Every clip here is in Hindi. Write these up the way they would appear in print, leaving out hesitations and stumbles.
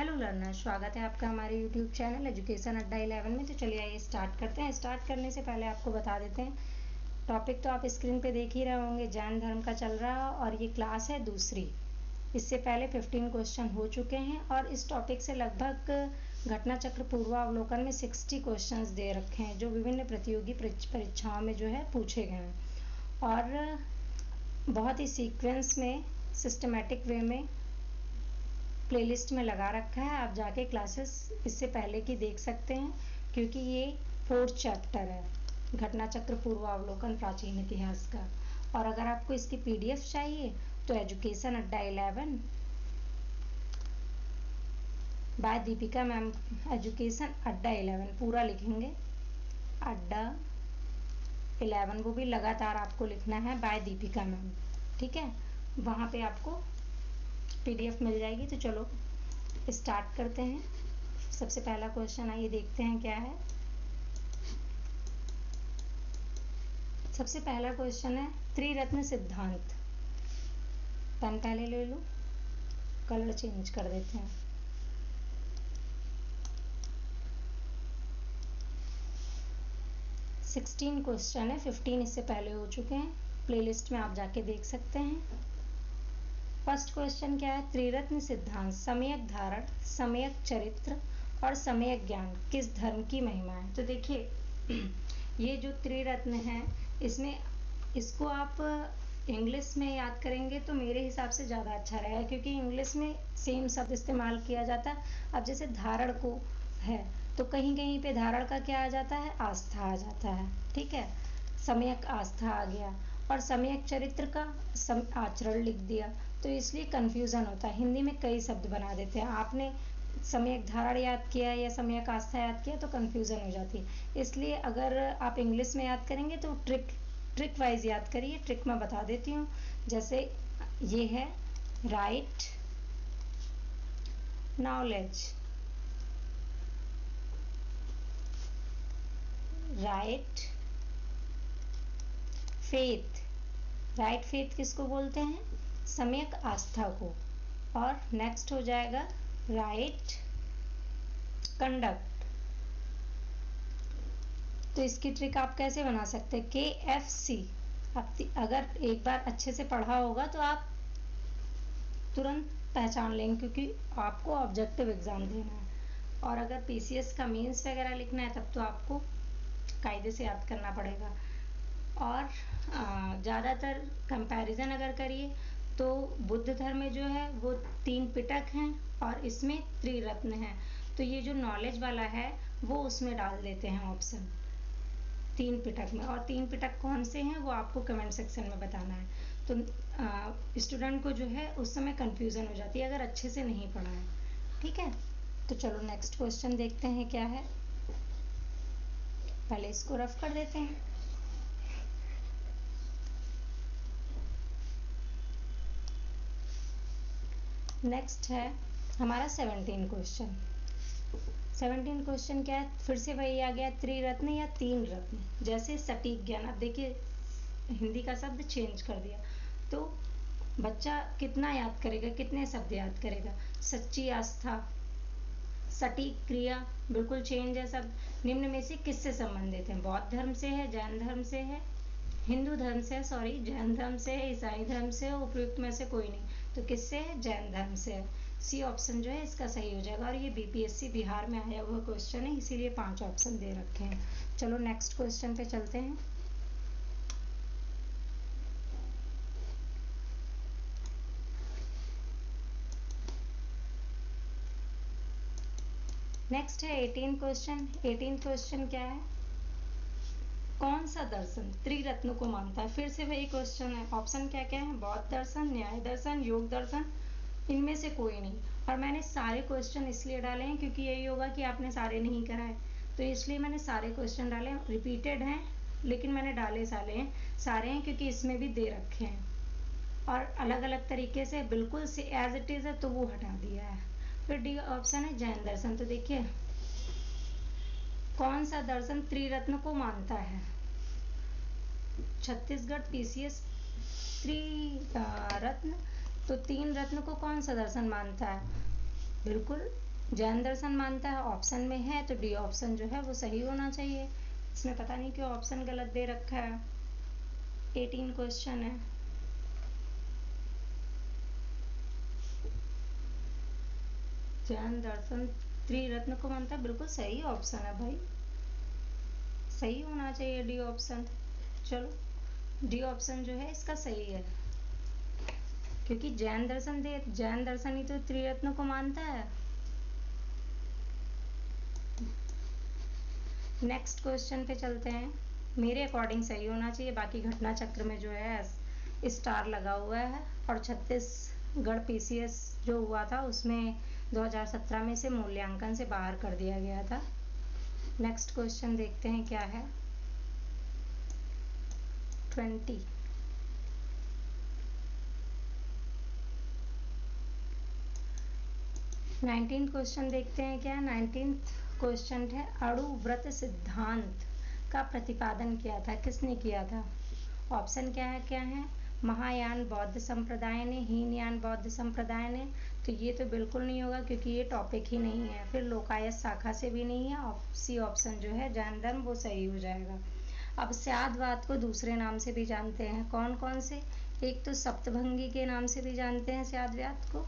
हेलो लर्नर, स्वागत है आपका हमारे यूट्यूब चैनल एजुकेशन अड्डा 11 में। तो चलिए आइए स्टार्ट करते हैं। स्टार्ट करने से पहले आपको बता देते हैं, टॉपिक तो आप स्क्रीन पे देख ही रहे होंगे, जैन धर्म का चल रहा है और ये क्लास है दूसरी। इससे पहले 15 क्वेश्चन हो चुके हैं और इस टॉपिक से लगभग घटना चक्र पूर्वावलोकन में 60 क्वेश्चन दे रखे हैं, जो विभिन्न प्रतियोगी परीक्षाओं में जो है पूछे गए हैं और बहुत ही सीक्वेंस में, सिस्टमेटिक वे में प्लेलिस्ट में लगा रखा है। आप जाके क्लासेस इससे पहले की देख सकते हैं, क्योंकि ये 4th चैप्टर है, घटना चक्र पूर्वावलोकन प्राचीन इतिहास का। और अगर आपको इसकी PDF चाहिए तो एजुकेशन अड्डा 11 बाय दीपिका मैम, एजुकेशन अड्डा 11 पूरा लिखेंगे, अड्डा 11 वो भी लगातार आपको लिखना है, बाय दीपिका मैम, ठीक है। वहाँ पे आपको PDF मिल जाएगी। तो चलो स्टार्ट करते हैं। सबसे पहला क्वेश्चन आइए देखते हैं क्या है। सबसे पहला क्वेश्चन है त्रिरत्न सिद्धांत। पेन पहले ले लो, कलर चेंज कर देते हैं। सिक्सटीन क्वेश्चन है, 15 इससे पहले हो चुके हैं, प्लेलिस्ट में आप जाके देख सकते हैं। फर्स्ट क्वेश्चन क्या है, त्रिरत्न सिद्धांत सम्यक धारण, सम्यक चरित्र और सम्यक ज्ञान किस धर्म की महिमा है। तो देखिए ये जो त्रिरत्न है, इसमें इसको आप इंग्लिश में याद करेंगे तो मेरे हिसाब से ज़्यादा अच्छा रहेगा, क्योंकि इंग्लिश में सेम शब्द इस्तेमाल किया जाता है। अब जैसे धारण को है तो कहीं कहीं पे धारण का क्या आ जाता है, आस्था आ जाता है, ठीक है, सम्यक आस्था आ गया। और सम्यक चरित्र का आचरण लिख दिया, तो इसलिए कंफ्यूजन होता है। हिंदी में कई शब्द बना देते हैं, आपने सम्यक धारण याद किया या सम्यक आस्था याद किया तो कंफ्यूजन हो जाती है। इसलिए अगर आप इंग्लिश में याद करेंगे तो ट्रिक वाइज याद करिए। ट्रिक मैं बता देती हूँ। जैसे ये है right, knowledge, right faith. Right faith किसको बोलते हैं, सम्यक आस्था को। और नेक्स्ट हो जाएगा राइट कंडक्ट। तो इसकी ट्रिक आप कैसे बना सकते हैं, KFC। अगर एक बार अच्छे से पढ़ा होगा तो आप तुरंत पहचान लेंगे, क्योंकि आपको ऑब्जेक्टिव एग्जाम देना है। और अगर PCS का मीन्स वगैरह लिखना है तब तो आपको कायदे से याद करना पड़ेगा। और ज़्यादातर कंपैरिजन अगर करिए तो बुद्ध धर्म में जो है वो 3 पिटक हैं और इसमें त्रिरत्न है। तो ये जो नॉलेज वाला है वो उसमें डाल देते हैं ऑप्शन 3 पिटक में। और 3 पिटक कौन से हैं वो आपको कमेंट सेक्शन में बताना है। तो स्टूडेंट को जो है उस समय कंफ्यूजन हो जाती है अगर अच्छे से नहीं पढ़ा है, ठीक है। तो चलो नेक्स्ट क्वेश्चन देखते हैं क्या है। पहले इसको रफ कर देते हैं। नेक्स्ट है हमारा 17 क्वेश्चन। 17 क्वेश्चन क्या है, फिर से वही आ गया, त्रिरत्न या 3 रत्न। जैसे सटीक ज्ञान, अब देखिए हिंदी का शब्द चेंज कर दिया, तो बच्चा कितना याद करेगा, कितने शब्द याद करेगा। सच्ची आस्था, सटीक क्रिया, बिल्कुल चेंज है सब। निम्न में से किससे संबंधित है, बौद्ध धर्म से है, जैन धर्म से है, हिंदू धर्म से है, सॉरी जैन धर्म से है, ईसाई धर्म से है, उपयुक्त में से कोई नहीं। तो किससे है, जैन धर्म से है। C ऑप्शन जो है इसका सही हो जाएगा। और ये BPSC बिहार में आया हुआ क्वेश्चन है, इसीलिए 5 ऑप्शन दे रखे हैं। चलो नेक्स्ट क्वेश्चन पे चलते हैं। नेक्स्ट है 18 क्वेश्चन। 18 क्वेश्चन क्या है, कौन सा दर्शन त्रिरत्न को मानता है। फिर से वही क्वेश्चन है, ऑप्शन क्या क्या है, बौद्ध दर्शन, न्याय दर्शन, योग दर्शन, इनमें से कोई नहीं। और मैंने सारे क्वेश्चन इसलिए डाले हैं क्योंकि यही होगा कि आपने सारे नहीं कराए, तो इसलिए मैंने सारे क्वेश्चन डाले हैं। रिपीटेड हैं लेकिन मैंने डाले सारे हैं क्योंकि इसमें भी दे रखे हैं। और अलग अलग तरीके से बिल्कुल से एज इट इज है तो वो हटा दिया है। फिर D ऑप्शन है जैन दर्शन। तो देखिए कौन सा दर्शन त्रिरत्न को मानता है। छत्तीसगढ़ PCS त्रिरत्न, तो 3 रत्न को कौन सा दर्शन मानता है, बिल्कुल जैन दर्शन मानता है, ऑप्शन में है, तो डी ऑप्शन जो है वो सही होना चाहिए। इसमें पता नहीं क्यों ऑप्शन गलत दे रखा है। 18 क्वेश्चन है। जैन दर्शन त्रिरत्न को मानता है, बिल्कुल सही ऑप्शन है भाई, सही होना चाहिए डी ऑप्शन। चलो डी ऑप्शन जो है इसका सही है, क्योंकि जैन दर्शन ही तो त्रिरत्न को मानता है। नेक्स्ट क्वेश्चन पे चलते हैं। मेरे अकॉर्डिंग सही होना चाहिए, बाकी घटना चक्र में जो है स्टार लगा हुआ है, और छत्तीसगढ़ पीसीएस जो हुआ था उसमें 2017 में से मूल्यांकन से बाहर कर दिया गया था। नेक्स्ट क्वेश्चन देखते हैं क्या है। 20 19 क्वेश्चन देखते हैं क्या। 19 क्वेश्चन है, अणुव्रत सिद्धांत का प्रतिपादन किया था, किसने किया था। ऑप्शन क्या है, महायान बौद्ध संप्रदाय ने, हीनयान बौद्ध संप्रदाय ने, तो ये तो बिल्कुल नहीं होगा क्योंकि ये टॉपिक ही नहीं है। फिर लोकायत शाखा से भी नहीं है। सी ऑप्शन जो है जैन धर्म वो सही हो जाएगा। अब स्यादवाद को दूसरे नाम से भी जानते हैं, कौन कौन से। एक तो सप्तभंगी के नाम से भी जानते हैं स्यादवाद को,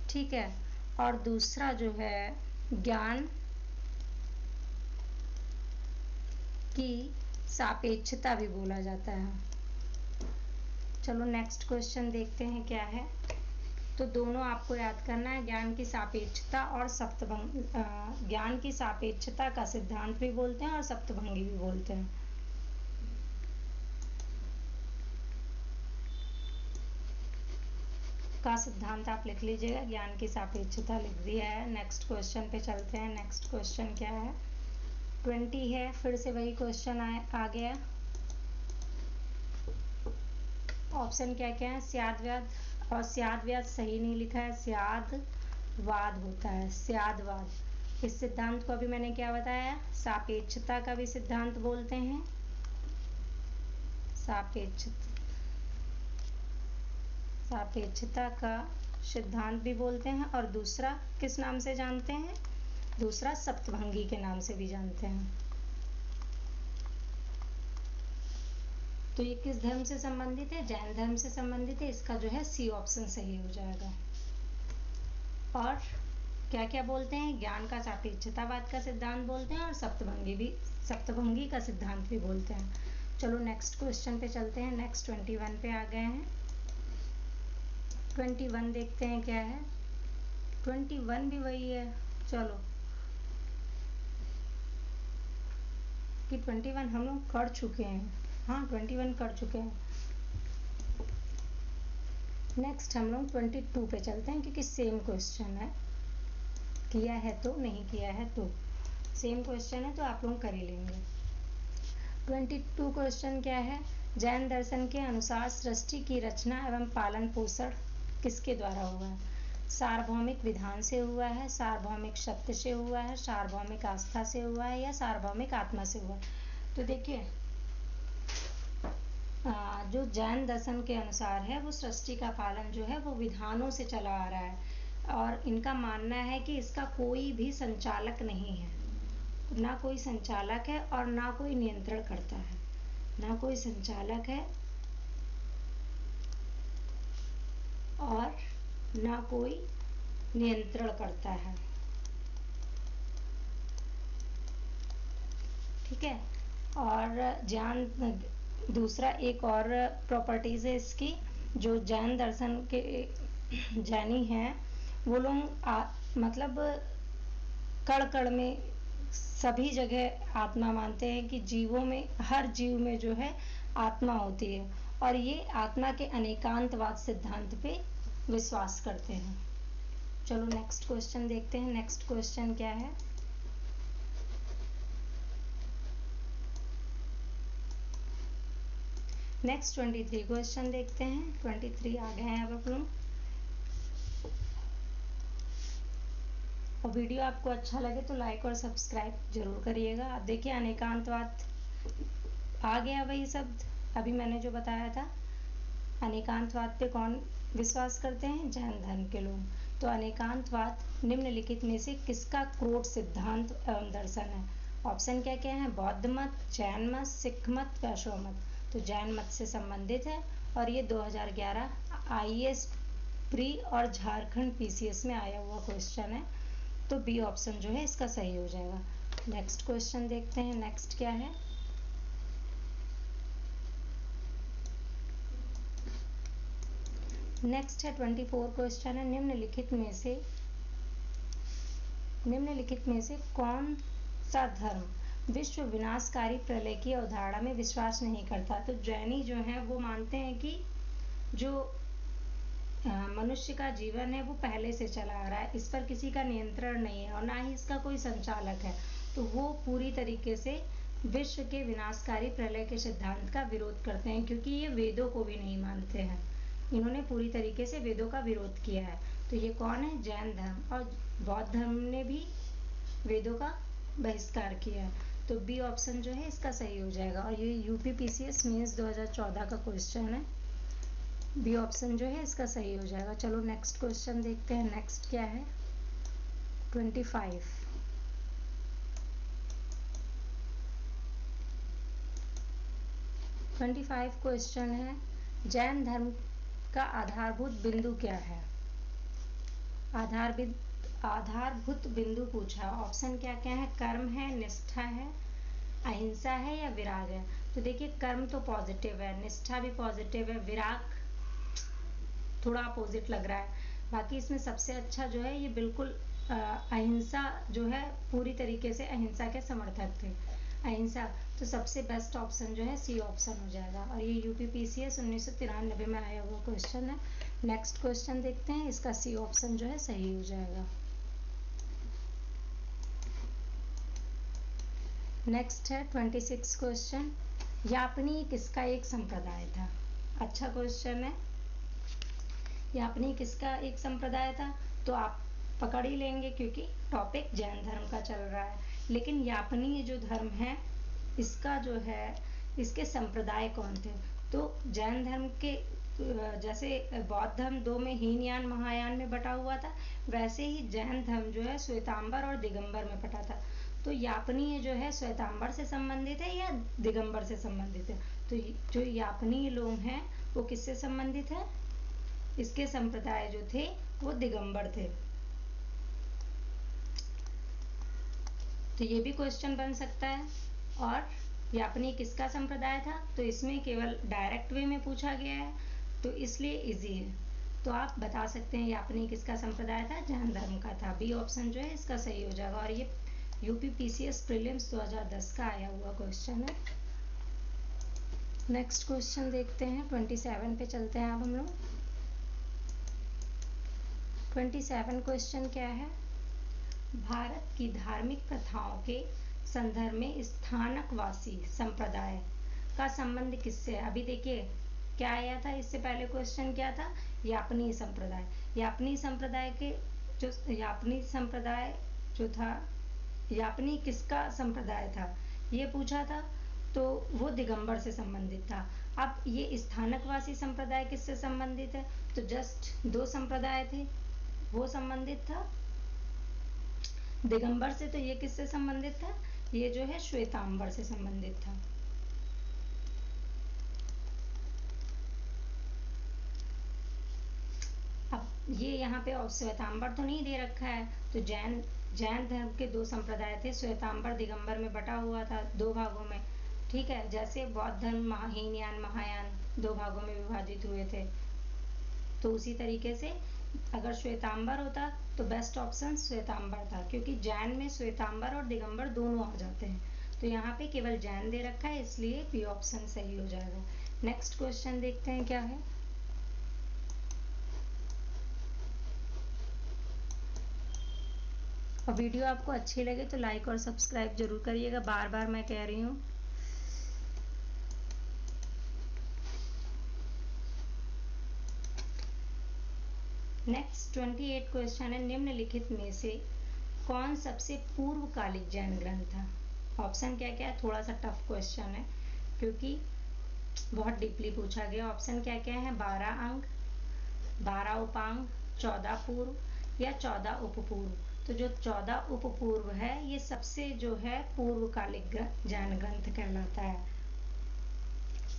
ठीक है, और दूसरा जो है ज्ञान की सापेक्षता भी बोला जाता है। चलो नेक्स्ट क्वेश्चन देखते हैं क्या है। तो दोनों आपको याद करना है, ज्ञान की सापेक्षता और ज्ञान की सापेक्षता का सिद्धांत भी बोलते हैं और सप्तभंगी भी बोलते हैं। का सिद्धांत आप लिख लीजिएगा, ज्ञान की सापेक्षता लिख दिया है। नेक्स्ट क्वेश्चन पे चलते हैं। नेक्स्ट क्वेश्चन क्या है, 20 है, फिर से वही क्वेश्चन आ गया। ऑप्शन क्या है, स्यादवाद, और स्यादवाद सही नहीं लिखा है, स्यादवाद होता है, स्यादवाद। इस सिद्धांत को अभी मैंने क्या बताया, सापेक्षता का भी सिद्धांत बोलते हैं, सापेक्षता का सिद्धांत भी बोलते हैं, और दूसरा किस नाम से जानते हैं, दूसरा सप्तभंगी के नाम से भी जानते हैं। तो ये किस धर्म से संबंधित है, जैन धर्म से संबंधित है। इसका जो है सी ऑप्शन सही हो जाएगा। और क्या क्या बोलते हैं, ज्ञान का सापेक्षतावाद का सिद्धांत बोलते हैं, और सप्तभंगी का सिद्धांत भी बोलते हैं। चलो नेक्स्ट क्वेश्चन पे चलते हैं। नेक्स्ट 21 पे आ गए हैं। 21 देखते हैं क्या है। 21 भी वही है। चलो कि 21 हम लोग कर चुके हैं, हाँ 21 कर चुके हैं। नेक्स्ट हम लोग 22 पे चलते हैं, क्योंकि सेम क्वेश्चन है, किया है तो नहीं किया है तो सेम क्वेश्चन है, तो आप लोग कर ही लेंगे। 22 क्वेश्चन क्या है, जैन दर्शन के अनुसार सृष्टि की रचना एवं पालन पोषण किसके द्वारा हुआ है। सार्वभौमिक विधान से हुआ है, सार्वभौमिक सत्य से हुआ है, सार्वभौमिक आस्था से हुआ है, या सार्वभौमिक आत्मा से हुआ है। तो देखिए जो जैन दर्शन के अनुसार है, वो सृष्टि का पालन जो है वो विधानों से चला आ रहा है, और इनका मानना है कि इसका कोई भी संचालक नहीं है, ना कोई संचालक है और ना कोई नियंत्रण करता है, ना कोई संचालक है और ना कोई नियंत्रण करता है, ठीक है। और जैन दूसरा एक और प्रॉपर्टीज है इसकी, जो जैन दर्शन के जैनी हैं वो लोग मतलब कण कण में सभी जगह आत्मा मानते हैं, कि जीवों में, हर जीव में जो है आत्मा होती है, और ये आत्मा के अनेकांतवाद सिद्धांत पे विश्वास करते हैं। चलो नेक्स्ट क्वेश्चन देखते हैं। नेक्स्ट क्वेश्चन क्या है, नेक्स्ट 23 क्वेश्चन देखते हैं। 23 आ गए हैं अब आप लोग। और वीडियो आपको अच्छा लगे तो लाइक और सब्सक्राइब जरूर करिएगा। अब देखिए अनेकांतवाद आ गया वही शब्द अभी मैंने जो बताया था। अनेकांतवाद पे कौन विश्वास करते हैं, जैन धर्म के लोग, तो अनेकांतवाद निम्नलिखित में से किसका क्रोध सिद्धांत एवं दर्शन है? ऑप्शन क्या क्या है? बौद्ध मत, जैन मत, सिख मत, वैष्णव मत। तो जैन मत से संबंधित है और ये 2011 IAS प्री और झारखंड PCS में आया हुआ क्वेश्चन है। तो बी ऑप्शन जो है इसका सही हो जाएगा। नेक्स्ट क्वेश्चन देखते हैं, नेक्स्ट क्या है। नेक्स्ट है 24 क्वेश्चन है, निम्नलिखित में से कौन सा धर्म विश्व विनाशकारी प्रलय की अवधारणा में विश्वास नहीं करता? तो जैनी जो है वो मानते हैं कि जो मनुष्य का जीवन है वो पहले से चला आ रहा है, इस पर किसी का नियंत्रण नहीं है और ना ही इसका कोई संचालक है। तो वो पूरी तरीके से विश्व के विनाशकारी प्रलय के सिद्धांत का विरोध करते हैं, क्योंकि ये वेदों को भी नहीं मानते हैं। इन्होंने पूरी तरीके से वेदों का विरोध किया है। तो ये कौन है? जैन धर्म। और बौद्ध धर्म ने भी वेदों का बहिष्कार किया है। तो बी ऑप्शन जो है इसका सही हो जाएगा। और ये यूपी PCS मेंस 2014 का क्वेश्चन है। बी ऑप्शन जो है इसका सही हो जाएगा। चलो नेक्स्ट क्वेश्चन देखते हैं। नेक्स्ट क्या है? 25 क्वेश्चन है, जैन धर्म का आधारभूत बिंदु क्या है? आधारभूत बिंदु पूछा। ऑप्शन क्या क्या है? कर्म है, निष्ठा है, अहिंसा है या विराग है? तो देखिए कर्म तो पॉजिटिव है, निष्ठा भी पॉजिटिव है, विराग थोड़ा अपोजिट लग रहा है। बाकी इसमें सबसे अच्छा जो है ये बिल्कुल अहिंसा जो है, पूरी तरीके से अहिंसा के समर्थक थे। अहिंसा, तो सबसे बेस्ट ऑप्शन जो है सी ऑप्शन हो जाएगा। और ये यूपी PCS 1993 में आया हुआ क्वेश्चन है। नेक्स्ट क्वेश्चन देखते हैं, इसका सी ऑप्शन जो है सही हो जाएगा। नेक्स्ट है 26 क्वेश्चन, यापनी किसका एक संप्रदाय था? अच्छा क्वेश्चन है। यापनी किसका एक संप्रदाय था? तो आप पकड़ ही लेंगे क्योंकि टॉपिक जैन धर्म का चल रहा है। लेकिन यापनी जो धर्म है इसका जो है, इसके संप्रदाय कौन थे? तो जैन धर्म के जैसे बौद्ध धर्म दो में हीनयान महायान में बटा हुआ था, वैसे ही जैन धर्म जो है श्वेतांबर और दिगंबर में बटा था। तो यापनी जो है श्वेतांबर से संबंधित है या दिगंबर से संबंधित है? तो जो यापनी लोग हैं वो किससे संबंधित है? इसके संप्रदाय जो थे वो दिगंबर थे। तो ये भी क्वेश्चन बन सकता है। और यापनी किसका संप्रदाय था? तो इसमें केवल डायरेक्ट वे में पूछा गया है, तो इसलिए इजी है। तो आप बता सकते हैं यापनी किसका संप्रदाय था? जैन धर्म का था। बी ऑप्शन जो है इसका सही हो जाएगा। और ये यूपी PCS प्रीलिम्स 2010 का आया हुआ क्वेश्चन है। नेक्स्ट क्वेश्चन देखते हैं, 27 पे चलते हैं अब हम लोग। 27 क्वेश्चन क्या है? भारत की धार्मिक प्रथाओं के संदर्भ में स्थानकवासी संप्रदाय का संबंध किससे है? अभी देखिए क्या आया था, इससे पहले क्वेश्चन क्या था? यापनी संप्रदाय। यापनी संप्रदाय के जो यापनी संप्रदाय जो था, यापनी किसका संप्रदाय था ये पूछा था, तो वो दिगंबर से संबंधित था। अब ये स्थानकवासी संप्रदाय किससे संबंधित है? तो जस्ट दो संप्रदाय थे, वो संबंधित था दिगंबर से। तो ये किससे संबंधित था? ये जो है श्वेतांबर से संबंधित था। अब ये यहाँ पे श्वेतांबर तो नहीं दे रखा है। तो जैन धर्म के दो संप्रदाय थे, श्वेतांबर दिगंबर में बटा हुआ था दो भागों में। ठीक है, जैसे बौद्ध धर्म हीनयान महायान दो भागों में विभाजित हुए थे, तो उसी तरीके से अगर श्वेतांबर होता तो बेस्ट ऑप्शन श्वेतांबर था, क्योंकि जैन में श्वेतांबर और दिगंबर दोनों आ जाते हैं। तो यहाँ पे केवल जैन दे रखा है, इसलिए बी ऑप्शन सही हो जाएगा। नेक्स्ट क्वेश्चन देखते हैं क्या है। और वीडियो आपको अच्छी लगे तो लाइक और सब्सक्राइब जरूर करिएगा, बार बार मैं कह रही हूँ। नेक्स्ट 28 क्वेश्चन है, निम्नलिखित में से कौन सबसे पूर्वकालिक जैन ग्रंथ था? ऑप्शन क्या क्या है? थोड़ा सा टफ क्वेश्चन है क्योंकि बहुत डीपली पूछा गया। ऑप्शन क्या क्या है? 12 अंग, 12 उपांग, 14 पूर्व या 14 उपपूर्व। तो जो 14 उपपूर्व है ये सबसे जो है पूर्वकालिक जैन ग्रंथ कहलाता है।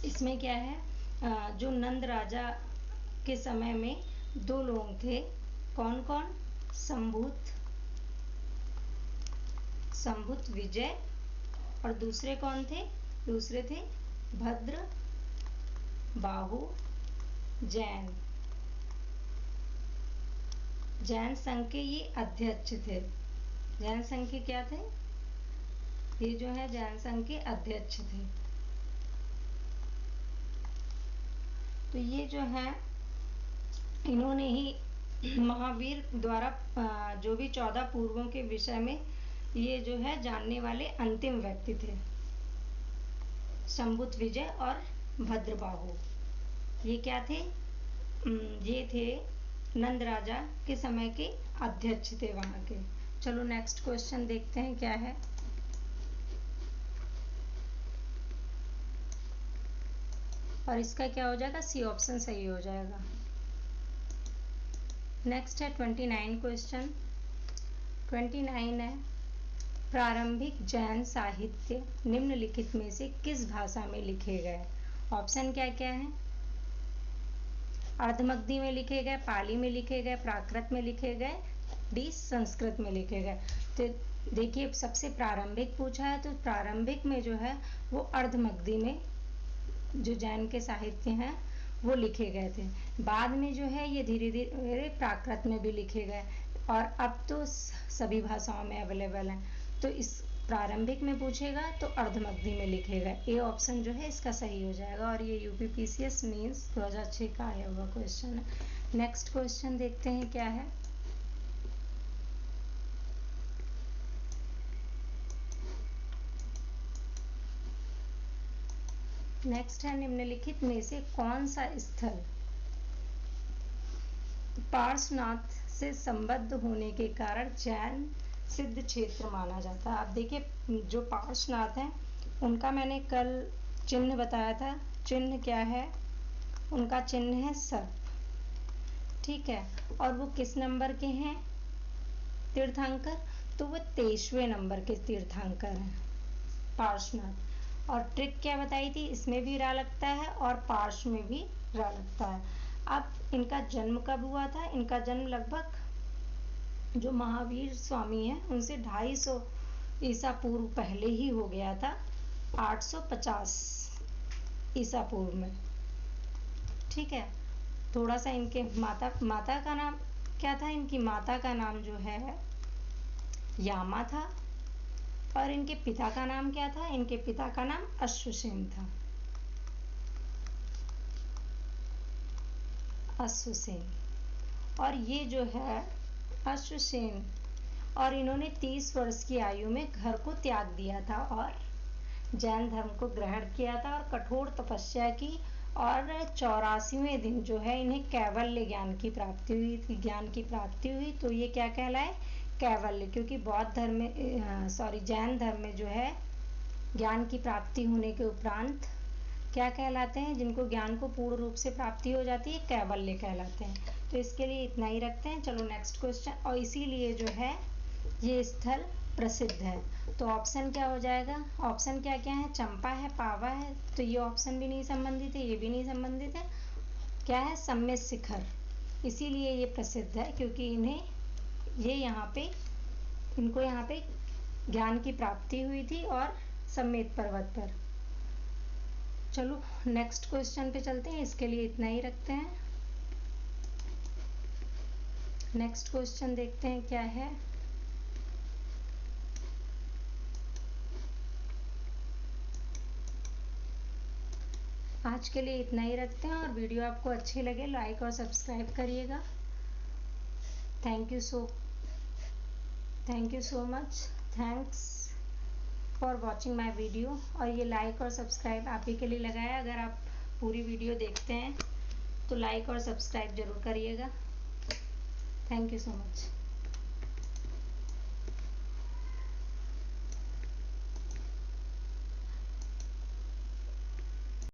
इसमें क्या है, जो नंद राजा के समय में 2 लोग थे, कौन कौन, संभुत विजय, और दूसरे कौन थे, दूसरे थे भद्र बाहु जैन। जैन संघ के ये अध्यक्ष थे। जैन संघ के क्या थे, ये जो है जैन संघ के अध्यक्ष थे। तो ये जो है इन्होंने ही महावीर द्वारा जो भी 14 पूर्वों के विषय में ये जो है जानने वाले अंतिम व्यक्ति थे, संभुत विजय और भद्रबाहु। ये क्या थे, ये थे नंद राजा के समय के अध्यक्ष थे वहां के। चलो नेक्स्ट क्वेश्चन देखते हैं क्या है। और इसका क्या हो जाएगा, सी ऑप्शन सही हो जाएगा। नेक्स्ट है 29 क्वेश्चन। 29 है, प्रारंभिक जैन साहित्य निम्नलिखित में से किस भाषा में लिखे गए। ऑप्शन क्या क्या है, अर्धमगधी में लिखे गए, पाली में लिखे गए, प्राकृत में लिखे गए, डी संस्कृत में लिखे गए। तो देखिए सबसे प्रारंभिक पूछा है, तो प्रारंभिक में जो है वो अर्धमगधी में जो जैन के साहित्य हैं वो लिखे गए थे। बाद में जो है ये धीरे धीरे प्राकृत में भी लिखे गए और अब तो सभी भाषाओं में अवेलेबल हैं। तो इस प्रारंभिक में पूछेगा तो अर्धमगधी में लिखेगा। ए ऑप्शन जो है इसका सही हो जाएगा और ये यूपीपीसीएस मींस 2006 का आया हुआ क्वेश्चन है। नेक्स्ट क्वेश्चन देखते हैं क्या है। नेक्स्ट है, निम्नलिखित में से कौन सा स्थल पार्श्वनाथ से संबद्ध होने के कारण जैन सिद्ध क्षेत्र माना जाता है। अब देखिए जो पार्श्वनाथ हैं उनका मैंने कल चिन्ह बताया था। चिन्ह क्या है, उनका चिन्ह है सर्प, ठीक है। और वो किस नंबर के हैं तीर्थंकर, तो वो 23वें नंबर के तीर्थंकर हैं पार्श्वनाथ। और ट्रिक क्या बताई थी, इसमें भी रा लगता है और पार्श्व में भी रा लगता है। अब इनका जन्म कब हुआ था, इनका जन्म लगभग जो महावीर स्वामी हैं उनसे 250 ईसा पूर्व पहले ही हो गया था, 850 ईसा पूर्व में, ठीक है। थोड़ा सा इनके माता का नाम क्या था, इनकी माता का नाम जो है यामा था और इनके पिता का नाम क्या था, इनके पिता का नाम अश्वसेन था, अश्वसेन। और ये जो है अश्वसेन, और इन्होंने 30 वर्ष की आयु में घर को त्याग दिया था और जैन धर्म को ग्रहण किया था और कठोर तपस्या की। और 84वें दिन जो है इन्हें कैवल्य ज्ञान की प्राप्ति हुई। तो ये क्या कहलाए, कैवल्य, क्योंकि बौद्ध धर्म में जैन धर्म में जो है ज्ञान की प्राप्ति होने के उपरांत क्या कहलाते हैं, जिनको ज्ञान को पूर्ण रूप से प्राप्ति हो जाती है कैवल्य कहलाते हैं। तो इसके लिए इतना ही रखते हैं। चलो नेक्स्ट क्वेश्चन। और इसीलिए जो है ये स्थल प्रसिद्ध है। तो ऑप्शन क्या हो जाएगा, ऑप्शन क्या क्या है, चंपा है, पावा है, तो ये ऑप्शन भी नहीं संबंधित है, ये भी नहीं संबंधित है। क्या है, सम्मेद शिखर। इसीलिए ये प्रसिद्ध है क्योंकि इनको यहाँ पे ज्ञान की प्राप्ति हुई थी और सम्मेद पर्वत पर। चलो नेक्स्ट क्वेश्चन पे चलते हैं, इसके लिए इतना ही रखते हैं। नेक्स्ट क्वेश्चन देखते हैं क्या है। आज के लिए इतना ही रखते हैं और वीडियो आपको अच्छी लगे लाइक और सब्सक्राइब करिएगा। Thank you so much, thanks for watching my video. और ये लाइक और सब्सक्राइब आप ही के लिए लगाया। अगर आप पूरी वीडियो देखते हैं तो लाइक और सब्सक्राइब जरूर करिएगा। Thank you so much.